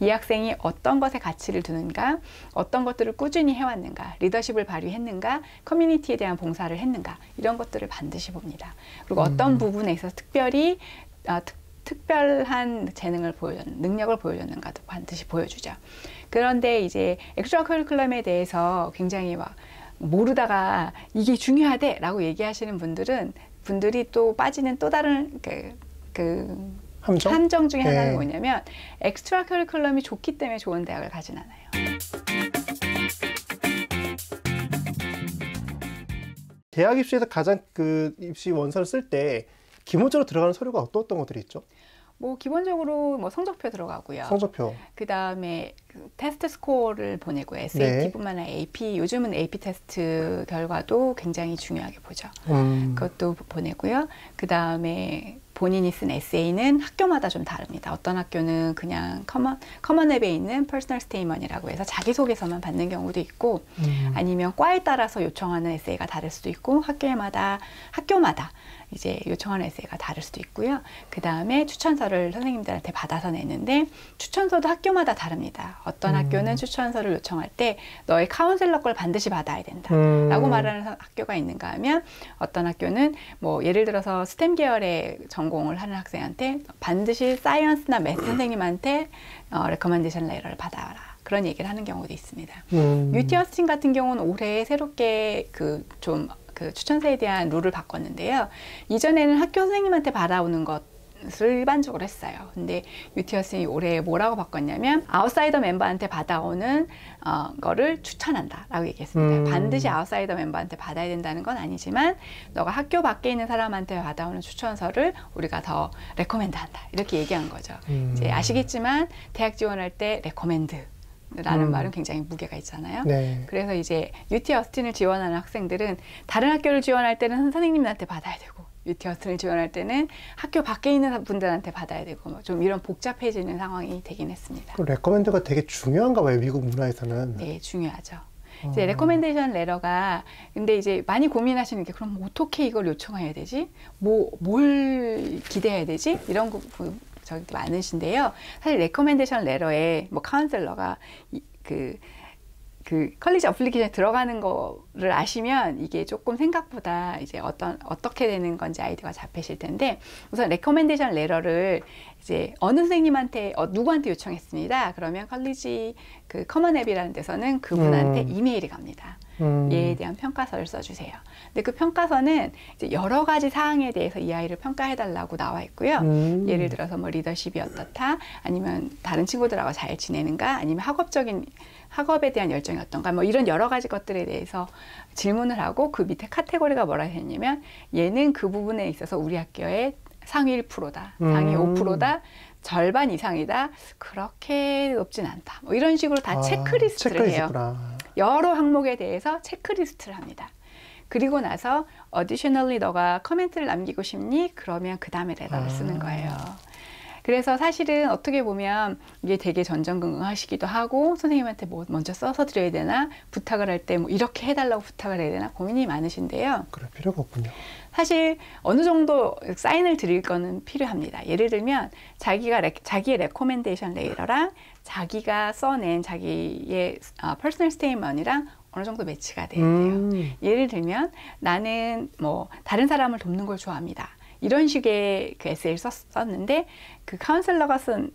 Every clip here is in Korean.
이 학생이 어떤 것에 가치를 두는가, 어떤 것들을 꾸준히 해왔는가, 리더십을 발휘했는가, 커뮤니티에 대한 봉사를 했는가, 이런 것들을 반드시 봅니다. 그리고 어떤 부분에 있어서 특별히 특별한 재능을 능력을 보여줬는가도 반드시 보여주죠. 그런데 이제 엑스트라 커리큘럼에 대해서 굉장히 막 모르다가 이게 중요하대 라고 얘기하시는 분들이 또 빠지는 또 다른 함정 중에 하나는 뭐냐면 엑스트라 커리큘럼이 좋기 때문에 좋은 대학을 가진 않아요. 대학 입시에서 가장 입시 원서를 쓸 때 기본적으로 들어가는 서류가 어떤 것들이 있죠? 뭐 기본적으로 뭐 성적표 들어가고요. 성적표. 그 다음에 테스트 스코어를 보내고요. SAT뿐만 아니라 AP, 요즘은 AP 테스트 결과도 굉장히 중요하게 보죠. 그것도 보내고요. 그 다음에 본인이 쓴 에세이는 학교마다 좀 다릅니다. 어떤 학교는 그냥 커먼앱에 있는 퍼스널 스테이먼이라고 해서 자기소개서만 받는 경우도 있고, 아니면 과에 따라서 요청하는 에세이가 다를 수도 있고, 학교마다 이제 요청하는 에세이가 다를 수도 있고요. 그 다음에 추천서를 선생님들한테 받아서 내는데, 추천서도 학교마다 다릅니다. 어떤 학교는 추천서를 요청할 때 너의 카운셀러 걸 반드시 받아야 된다 라고 말하는 학교가 있는가 하면, 어떤 학교는 뭐 예를 들어서 스템 계열의 전공을 하는 학생한테 반드시 사이언스나 매스 선생님한테 레커멘데이션 레터를 받아라, 그런 얘기를 하는 경우도 있습니다. UT 어스틴 같은 경우는 올해 새롭게 그 추천서에 대한 룰을 바꿨는데요. 이전에는 학교 선생님한테 받아오는 것을 일반적으로 했어요. 근데 UT 어스틴이 올해 뭐라고 바꿨냐면, 아웃사이더 멤버한테 받아오는 거를 추천한다 라고 얘기했습니다. 반드시 아웃사이더 멤버한테 받아야 된다는 건 아니지만, 너가 학교 밖에 있는 사람한테 받아오는 추천서를 우리가 더 레코멘드 한다, 이렇게 얘기한 거죠. 이제 아시겠지만 대학 지원할 때 레코멘드 라는 말은 굉장히 무게가 있잖아요. 네. 그래서 이제 UT 어스틴을 지원하는 학생들은 다른 학교를 지원할 때는 선생님한테 받아야 되고, UT 어스틴을 지원할 때는 학교 밖에 있는 분들한테 받아야 되고, 뭐 좀 이런 복잡해지는 상황이 되긴 했습니다. 그 레커멘드가 되게 중요한가 봐요, 미국 문화에서는. 네, 중요하죠. 이제 레코멘데이션 레터가, 근데 이제 많이 고민하시는 게, 그럼 어떻게 이걸 요청해야 되지? 뭘 기대해야 되지? 이런 저기 많으신데요. 사실 레코멘데이션 레터에 뭐 카운셀러가 컬리지 어플리케이션에 들어가는 거를 아시면 이게 조금 생각보다 이제 어떻게 되는 건지 아이디어가 잡히실 텐데, 우선 레코멘데이션 레터를 이제 어느 선생님한테 누구한테 요청했습니다. 그러면 컬리지 커먼 앱이라는 데서는 그분한테 이메일이 갑니다. 얘에 대한 평가서를 써주세요. 근데 그 평가서는 이제 여러 가지 사항에 대해서 이 아이를 평가해달라고 나와 있고요. 예를 들어서 뭐 리더십이 어떻다, 아니면 다른 친구들하고 잘 지내는가, 아니면 학업에 대한 열정이 어떤가, 뭐 이런 여러 가지 것들에 대해서 질문을 하고, 그 밑에 카테고리가 뭐라 했냐면, 얘는 그 부분에 있어서 우리 학교의 상위 1%다, 상위 5%다, 절반 이상이다, 그렇게 높진 않다, 뭐 이런 식으로 다 체크리스트를 해요. 여러 항목에 대해서 체크리스트를 합니다. 그리고 나서 additionally 너가 코멘트를 남기고 싶니? 그러면 그 다음에 레터를 쓰는 거예요. 그래서 사실은 어떻게 보면 이게 되게 전전긍긍하시기도 하고, 선생님한테 뭐 먼저 써서 드려야 되나, 부탁을 할 때 뭐 이렇게 해달라고 부탁을 해야 되나 고민이 많으신데요. 그럴 필요가 없군요. 사실 어느 정도 사인을 드릴 거는 필요합니다. 예를 들면 자기의 레코멘데이션 레터랑 자기가 써낸 자기의 퍼스널 스테이먼이랑 어느 정도 매치가 돼야 돼요. 예를 들면 나는 뭐 다른 사람을 돕는 걸 좋아합니다, 이런 식의 그 에세이를 썼는데, 그 카운셀러가 쓴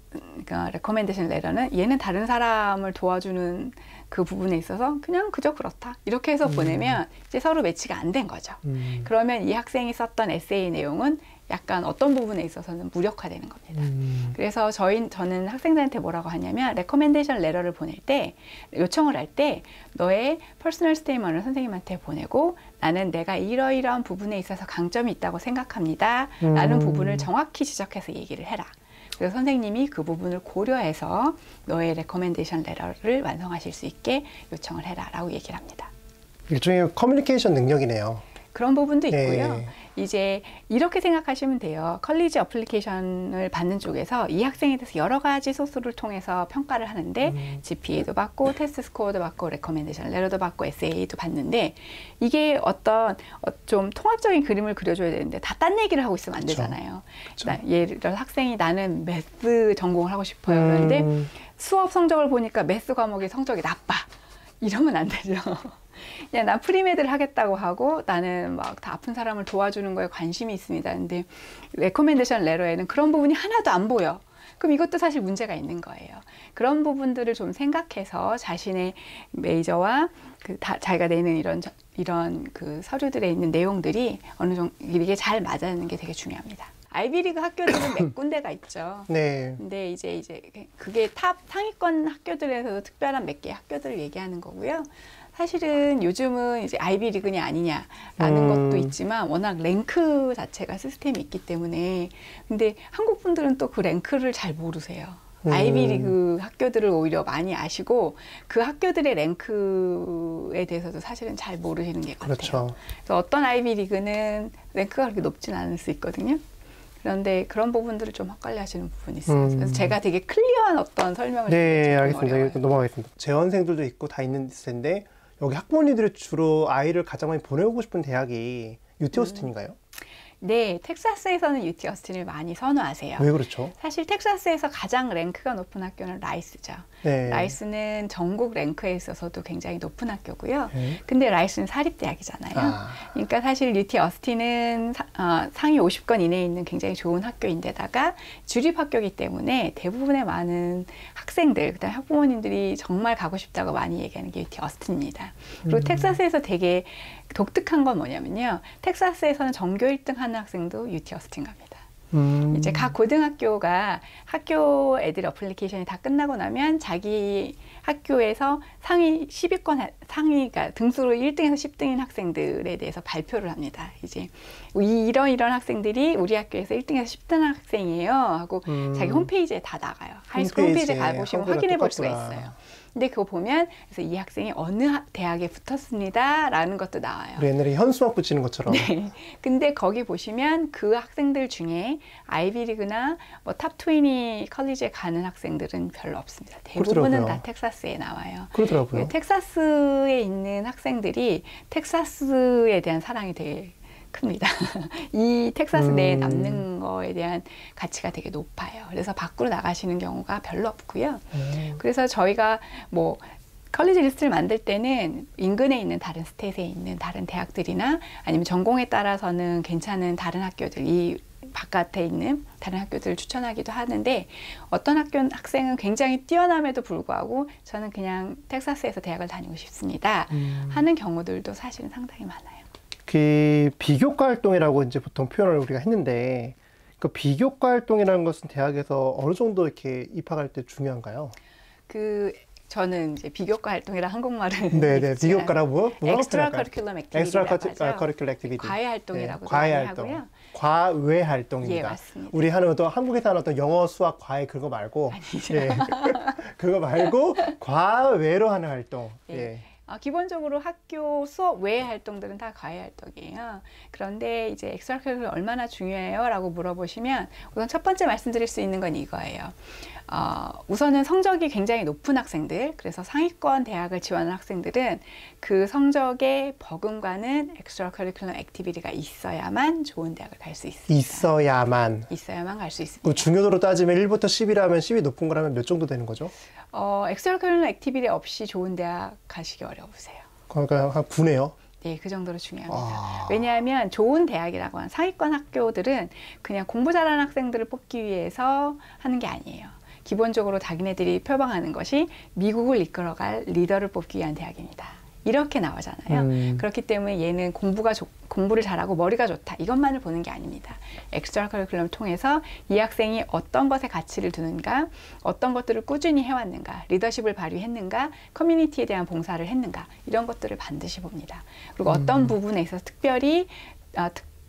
레코멘데이션 레터는 얘는 다른 사람을 도와주는 그 부분에 있어서 그냥 그저 그렇다, 이렇게 해서 보내면 이제 서로 매치가 안 된 거죠. 그러면 이 학생이 썼던 에세이 내용은 약간 어떤 부분에 있어서는 무력화되는 겁니다. 그래서 저는 학생들한테 뭐라고 하냐면, 레코멘데이션 레터를 보낼 때, 요청을 할 때 너의 퍼스널 스테이먼을 선생님한테 보내고, 나는 내가 이러이러한 부분에 있어서 강점이 있다고 생각합니다 라는 부분을 정확히 지적해서 얘기를 해라. 그래서 선생님이 그 부분을 고려해서 너의 레코멘데이션 레터를 완성하실 수 있게 요청을 해라 라고 얘기를 합니다. 일종의 커뮤니케이션 능력이네요. 그런 부분도 있고요. 이제 이렇게 생각하시면 돼요. 컬리지 어플리케이션을 받는 쪽에서 이 학생에 대해서 여러 가지 소스를 통해서 평가를 하는데, GPA도 받고 테스트 스코어도 받고 레코멘데이션 레터도 받고 에세이도 받는데, 이게 어떤 좀 통합적인 그림을 그려줘야 되는데 다 딴 얘기를 하고 있으면 안 되잖아요. 예를 들어 학생이 나는 매스 전공을 하고 싶어요. 그런데 수업 성적을 보니까 매스 과목의 성적이 나빠. 이러면 안 되죠. 그냥 난 프리메드를 하겠다고 하고 나는 막 다 아픈 사람을 도와주는 거에 관심이 있습니다. 근데 레코멘데이션 레터에는 그런 부분이 하나도 안 보여. 그럼 이것도 사실 문제가 있는 거예요. 그런 부분들을 좀 생각해서 자신의 메이저와 자기가 내는 이런 그 서류들에 있는 내용들이 어느 정도 이게 잘 맞아는 게 되게 중요합니다. 아이비리그 학교들은 몇 군데가 있죠. 네. 근데 이제 그게 탑 상위권 학교들에서도 특별한 몇 개의 학교들을 얘기하는 거고요. 사실은 요즘은 이제 아이비리그냐 아니냐라는 것도 있지만 워낙 랭크 자체가 시스템이 있기 때문에 근데 한국 분들은 또 그 랭크를 잘 모르세요. 아이비리그 학교들을 오히려 많이 아시고 그 학교들의 랭크에 대해서도 사실은 잘 모르시는 게 같아요. 그렇죠. 그래서 어떤 아이비리그는 랭크가 그렇게 높진 않을 수 있거든요. 그런데 그런 부분들을 좀 헷갈려 하시는 부분이 있어요. 그래서 제가 되게 클리어한 어떤 설명을 네, 알겠습니다. 넘어가겠습니다. 재원생들도 있고 다 있을 텐데 여기 학부모님들이 주로 아이를 가장 많이 보내고 싶은 대학이 UT 오스틴인가요? 네, 텍사스에서는 UT 오스틴을 많이 선호하세요. 왜 그렇죠? 사실 텍사스에서 가장 랭크가 높은 학교는 라이스죠. 네. 라이스는 전국 랭크에 있어서도 굉장히 높은 학교고요. 네. 근데 라이스는 사립대학이잖아요. 그러니까 사실 UT 오스틴은 상위 50권 이내에 있는 굉장히 좋은 학교인데다가 주립학교이기 때문에 대부분의 많은 학생들, 그다음 학부모님들이 정말 가고 싶다고 많이 얘기하는 게 UT 오스틴입니다. 그리고 텍사스에서 되게 독특한 건 뭐냐면요. 텍사스에서는 전교 1등 하는 학생도 UT 오스틴 갑니다. 이제 각 고등학교가 학교 애들 어플리케이션이 다 끝나고 나면 자기 학교에서 상위 10위권 상위가 등수로 1등에서 10등인 학생들에 대해서 발표를 합니다. 이제 이런 학생들이 우리 학교에서 1등에서 10등 학생이에요 하고 자기 홈페이지에 다 나가요. 하이스쿨 홈페이지에 가보시면 확인해 볼 수가 있어요. 근데 그거 보면 그래서 이 학생이 어느 대학에 붙었습니다 라는 것도 나와요. 우리 옛날에 현수막 붙이는 것처럼. 네. 근데 거기 보시면 그 학생들 중에 아이비리그나 뭐 탑20 컬리지에 가는 학생들은 별로 없습니다. 대부분은 그렇더라고요. 다 텍사스에 나와요. 그렇더라고요. 텍사스에 있는 학생들이 텍사스에 대한 사랑이 되게 큽니다. 이 텍사스 내에 남는 거에 대한 가치가 되게 높아요. 그래서 밖으로 나가시는 경우가 별로 없고요. 그래서 저희가 뭐 컬리지 리스트를 만들 때는 인근에 있는 다른 스테이트에 있는 다른 대학들이나 아니면 전공에 따라서는 괜찮은 다른 학교들, 이 바깥에 있는 다른 학교들을 추천하기도 하는데 어떤 학생은 굉장히 뛰어남에도 불구하고 저는 그냥 텍사스에서 대학을 다니고 싶습니다 하는 경우들도 사실은 상당히 많아요. 그 비교과 활동이라고 이제 보통 표현을 우리가 했는데 그 비교과 활동이라는 것은 대학에서 어느 정도 이렇게 입학할 때 중요한가요? 저는 이제 비교과 활동이라 한국말은 네네 비교과라고 엑스트라 커리큘럼 액티비티 과외 활동이라고 과외 활동 하고요. 과외 활동입니다. 예, 맞습니다. 우리 하는 또 한국에서 하는 어떤 영어 수학 과외 그거 말고 예. 그거 말고 과외로 하는 활동. 예. 예. 기본적으로 학교 수업 외의 활동들은 다 과외 활동이에요. 그런데 이제 엑스트라 커리큘럼이 얼마나 중요해요? 라고 물어보시면 우선 첫 번째 말씀드릴 수 있는 건 이거예요. 우선은 성적이 굉장히 높은 학생들, 그래서 상위권 대학을 지원하는 학생들은 그 성적에 버금가는 엑스트라 커리큘럼 액티비티가 있어야만 좋은 대학을 갈 수 있습니다. 있어야만 갈 수 있습니다. 그 중요도로 따지면 1부터 10이라면 10이 높은 거라면 몇 정도 되는 거죠? 엑스트라 커리큘럼 액티비티 없이 좋은 대학 가시기 어려우세요. 그러니까 한 9네요? 네, 그 정도로 중요합니다. 왜냐하면 좋은 대학이라고 하는 상위권 학교들은 그냥 공부 잘하는 학생들을 뽑기 위해서 하는 게 아니에요. 기본적으로 자기네들이 표방하는 것이 미국을 이끌어갈 리더를 뽑기 위한 대학입니다. 이렇게 나오잖아요. 그렇기 때문에 얘는 공부를 잘하고 머리가 좋다. 이것만을 보는 게 아닙니다. 엑스트라 커리큘럼을 통해서 이 학생이 어떤 것에 가치를 두는가, 어떤 것들을 꾸준히 해왔는가, 리더십을 발휘했는가, 커뮤니티에 대한 봉사를 했는가, 이런 것들을 반드시 봅니다. 그리고 어떤 부분에 있어서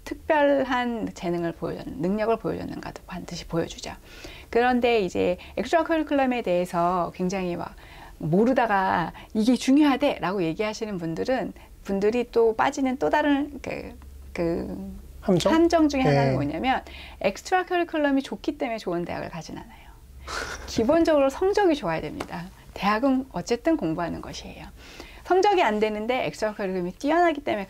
특별한 재능을 능력을 보여줬는가도 반드시 보여주죠. 그런데 이제 엑스트라 커리큘럼에 대해서 굉장히 막 모르다가 이게 중요하대 라고 얘기하시는 분들이 또 빠지는 또 다른 함정 중에 하나는 뭐냐면 엑스트라 커리큘럼이 좋기 때문에 좋은 대학을 가진 않아요. 기본적으로 성적이 좋아야 됩니다. 대학은 어쨌든 공부하는 것이에요. 성적이 안 되는데 엑스트라 커리큘럼이 뛰어나기 때문에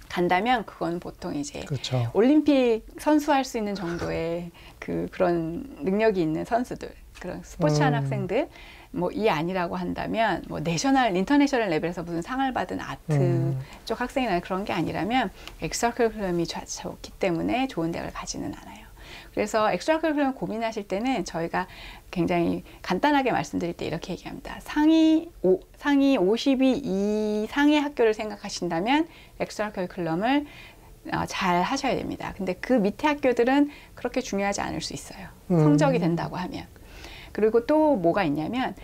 간다면 그건 보통 이제 올림픽 선수할 수 있는 정도의 그런 능력이 있는 선수들, 그런 스포츠하는 학생들, 뭐 이 아니라고 한다면 뭐 내셔널, 인터내셔널 레벨에서 무슨 상을 받은 아트 쪽 학생이나 그런 게 아니라면 엑스트라 커리큘럼이 좋기 때문에 좋은 대학을 가지는 않아요. 그래서 엑스트라 커리큘럼 고민하실 때는 저희가 굉장히 간단하게 말씀드릴 때 이렇게 얘기합니다. 상위 50위 이상의 학교를 생각하신다면 엑스트라 커리큘럼을 잘 하셔야 됩니다. 근데 그 밑에 학교들은 그렇게 중요하지 않을 수 있어요. 성적이 된다고 하면. 그리고 또 뭐가 있냐면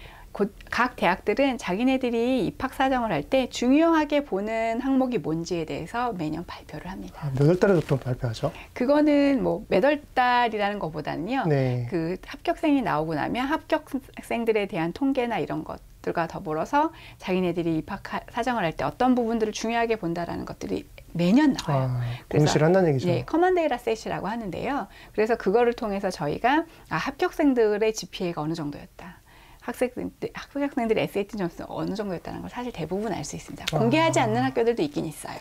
각 대학들은 자기네들이 입학 사정을 할 때 중요하게 보는 항목이 뭔지에 대해서 매년 발표를 합니다. 몇 월 달에 보통 발표하죠? 그거는 뭐 몇 월 달이라는 것보다는요. 네. 그 합격생이 나오고 나면 합격생들에 대한 통계나 이런 것들과 더불어서 자기네들이 입학 사정을 할 때 어떤 부분들을 중요하게 본다라는 것들이 매년 나와요. 공시를 한다는 얘기죠. 네, 커먼 데이터 셋이라고 하는데요. 그래서 그거를 통해서 저희가 합격생들의 GPA가 어느 정도였다. 학생들의 SAT 점수는 어느 정도였다는 걸 사실 대부분 알 수 있습니다. 공개하지 않는 학교들도 있긴 있어요.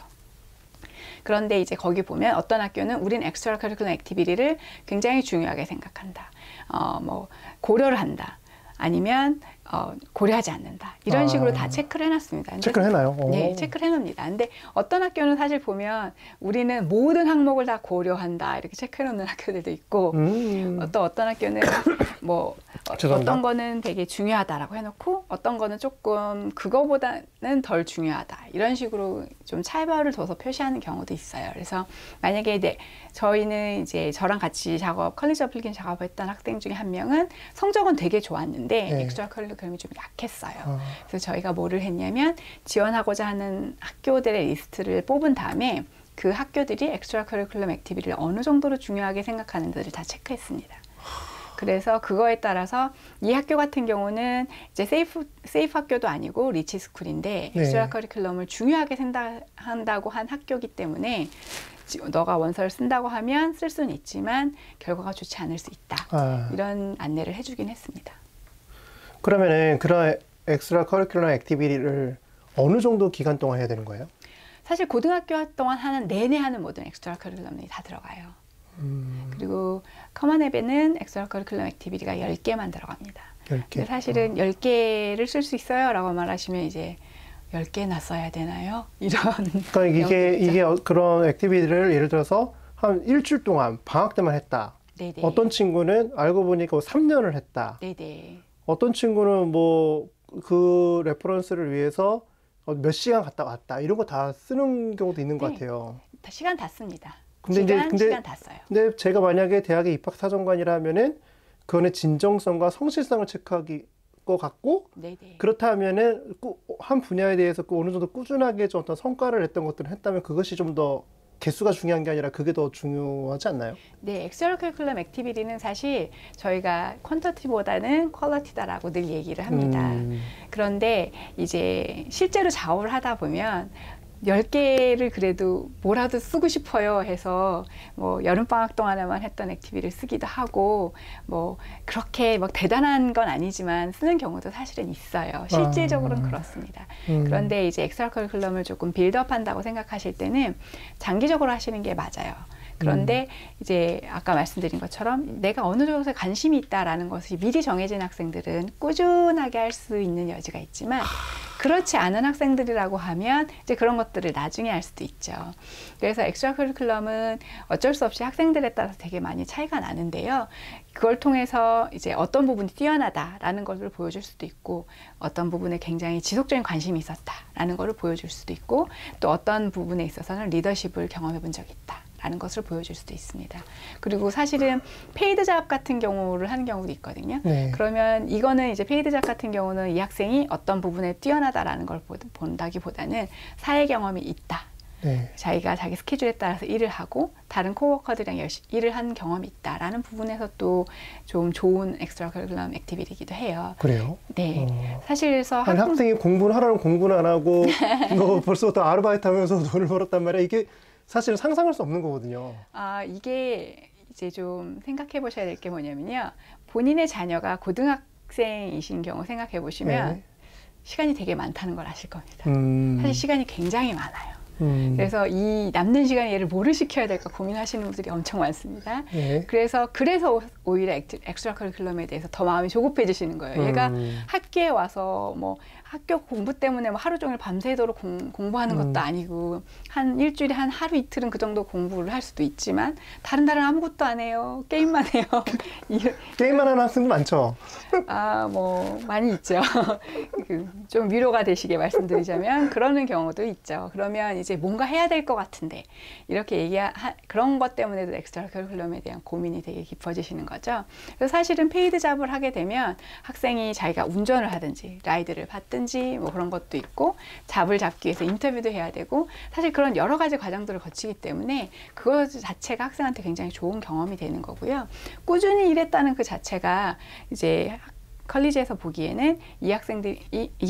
그런데 이제 거기 보면 어떤 학교는 우린 엑스트라 커리큘럼 액티비티를 굉장히 중요하게 생각한다. 뭐 고려를 한다. 아니면 고려하지 않는다. 이런 식으로 다 체크를 해놨습니다. 체크를 해놔요? 네, 체크를 해놓습니다. 근데 어떤 학교는 사실 보면 우리는 모든 항목을 다 고려한다. 이렇게 체크해놓는 학교들도 있고 또 어떤 학교는 뭐 어떤 거는 되게 중요하다라고 해놓고 어떤 거는 조금 그거보다는 덜 중요하다. 이런 식으로 좀 차별을 둬서 표시하는 경우도 있어요. 그래서 만약에 저희는 이제 저랑 같이 컬리지 어플리케이션 작업했던 학생 중에 한 명은 성적은 되게 좋았는데 엑스트라 커리큘럼이 좀 약했어요. 그래서 저희가 뭐를 했냐면 지원하고자 하는 학교들의 리스트를 뽑은 다음에 그 학교들이 엑스트라 커리큘럼 액티비티를 어느 정도로 중요하게 생각하는지를 다 체크했습니다. 그래서 그거에 따라서 이 학교 같은 경우는 이제 세이프 학교도 아니고 리치 스쿨인데 엑스트라 커리큘럼을 중요하게 생각한다고 한 학교이기 때문에 너가 원서를 쓴다고 하면 쓸 수는 있지만 결과가 좋지 않을 수 있다. 이런 안내를 해주긴 했습니다. 그러면은 그런 엑스트라 커리큘럼 액티비티를 어느 정도 기간 동안 해야 되는 거예요? 사실 고등학교 동안 내내 하는 모든 엑스트라 커리큘럼이 다 들어가요. 그리고 커먼앱에는 엑스트라 커리큘럼 액티비티가 10개만 들어갑니다. 10개? 근데 사실은 10개를 쓸 수 있어요? 라고 말하시면 이제 10개나 써야 되나요? 이런. 그러니까 이게 그런 액티비티를 예를 들어서 한 일주일 동안 방학 때만 했다. 네네. 어떤 친구는 알고 보니까 3년을 했다. 네네. 어떤 친구는 뭐 그 레퍼런스를 위해서 몇 시간 갔다 왔다. 이런 거 다 쓰는 경우도 있는 것 같아요. 시간 다 씁니다. 근데 시간 다 써요. 근데 제가 만약에 대학의 입학 사정관이라면은 그거는 진정성과 성실성을 체크하기 것 같고, 네네. 그렇다면은 한 분야에 대해서 어느 정도 꾸준하게 좀 어떤 성과를 냈던 것들을 했다면 그것이 좀 더 개수가 중요한 게 아니라 그게 더 중요하지 않나요? 네, 엑스트라 커리큘럼 액티비티는 사실 저희가 퀀터티보다는 퀄리티다라고 늘 얘기를 합니다. 그런데 이제 실제로 작업을 하다 보면 10개를 그래도 뭐라도 쓰고 싶어요 해서 뭐 여름방학 동안에만 했던 액티비티를 쓰기도 하고 뭐 그렇게 막 대단한 건 아니지만 쓰는 경우도 사실은 있어요. 실질적으로는 그렇습니다. 그런데 이제 엑스트라 커리큘럼을 조금 빌드업 한다고 생각하실 때는 장기적으로 하시는 게 맞아요. 그런데 이제 아까 말씀드린 것처럼 내가 어느 정도에 관심이 있다라는 것이 미리 정해진 학생들은 꾸준하게 할 수 있는 여지가 있지만 그렇지 않은 학생들이라고 하면 이제 그런 것들을 나중에 할 수도 있죠. 그래서 엑스트라 커리큘럼은 어쩔 수 없이 학생들에 따라서 되게 많이 차이가 나는데요. 그걸 통해서 이제 어떤 부분이 뛰어나다라는 것을 보여줄 수도 있고 어떤 부분에 굉장히 지속적인 관심이 있었다라는 것을 보여줄 수도 있고 또 어떤 부분에 있어서는 리더십을 경험해 본 적이 있다. 라는 것을 보여줄 수도 있습니다. 그리고 사실은 페이드 잡 같은 경우를 하는 경우도 있거든요. 네. 그러면 이거는 이제 페이드 잡 같은 경우는 이 학생이 어떤 부분에 뛰어나다라는 걸 본다기보다는 사회 경험이 있다. 네. 자기가 자기 스케줄에 따라서 일을 하고 다른 코워커들이랑 열심히 일을 한 경험이 있다라는 부분에서 또 좀 좋은 엑스트라 커리큘럼 액티비티이기도 해요. 그래요? 네. 사실 그래서 학생이 공부를 하라는 공부는 안 하고 너 벌써부터 아르바이트 하면서 돈을 벌었단 말이야. 이게 사실은 상상할 수 없는 거거든요. 이게 이제 좀 생각해 보셔야 될 게 뭐냐면요. 본인의 자녀가 고등학생이신 경우 생각해 보시면 시간이 되게 많다는 걸 아실 겁니다. 사실 시간이 굉장히 많아요. 그래서 이 남는 시간에 얘를 뭐를 시켜야 될까 고민하시는 분들이 엄청 많습니다. 예. 그래서 오히려 엑스트라 커리큘럼에 대해서 더 마음이 조급해지시는 거예요. 얘가 학교에 와서 뭐 학교 공부 때문에 뭐 하루 종일 밤새도록 공부하는 것도 아니고 한 일주일에 한 하루 이틀은 그 정도 공부를 할 수도 있지만 다른 날은 아무것도 안 해요. 게임만 해요. 게임만 하는 학생도 많죠? 뭐 많이 있죠. 좀 위로가 되시게 말씀드리자면 그러는 경우도 있죠. 그러면 이제 뭔가 해야 될 것 같은데 이렇게 그런 것 때문에도 엑스트라 커리큘럼에 대한 고민이 되게 깊어지시는 거죠. 그래서 사실은 페이드 잡을 하게 되면 학생이 자기가 운전을 하든지 라이드를 받든지 뭐 그런 것도 있고 잡을 잡기 위해서 인터뷰도 해야 되고 사실 그런 여러 가지 과정들을 거치기 때문에 그것 자체가 학생한테 굉장히 좋은 경험이 되는 거고요. 꾸준히 일했다는 그 자체가 이제 컬리지에서 보기에는 이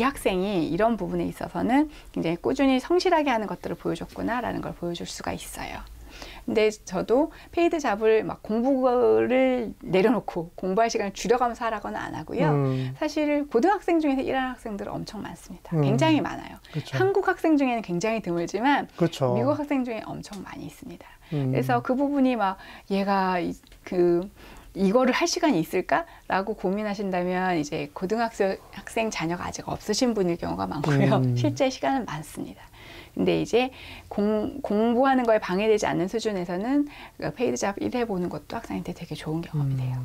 학생이 이런 부분에 있어서는 굉장히 꾸준히 성실하게 하는 것들을 보여줬구나라는 걸 보여줄 수가 있어요. 근데 저도 페이드 잡을 막 공부를 내려놓고 공부할 시간을 줄여가면서 하라고는 안 하고요. 사실 고등학생 중에서 일하는 학생들은 엄청 많습니다. 굉장히 많아요. 그쵸. 한국 학생 중에는 굉장히 드물지만 그쵸. 미국 학생 중에 엄청 많이 있습니다. 그래서 그 부분이 막 얘가 이거를 할 시간이 있을까라고 고민하신다면 이제 고등학생 자녀가 아직 없으신 분일 경우가 많고요. 실제 시간은 많습니다. 근데 이제 공부하는 거에 방해되지 않는 수준에서는 페이드 잡 1 해보는 것도 학생한테 되게 좋은 경험이 돼요.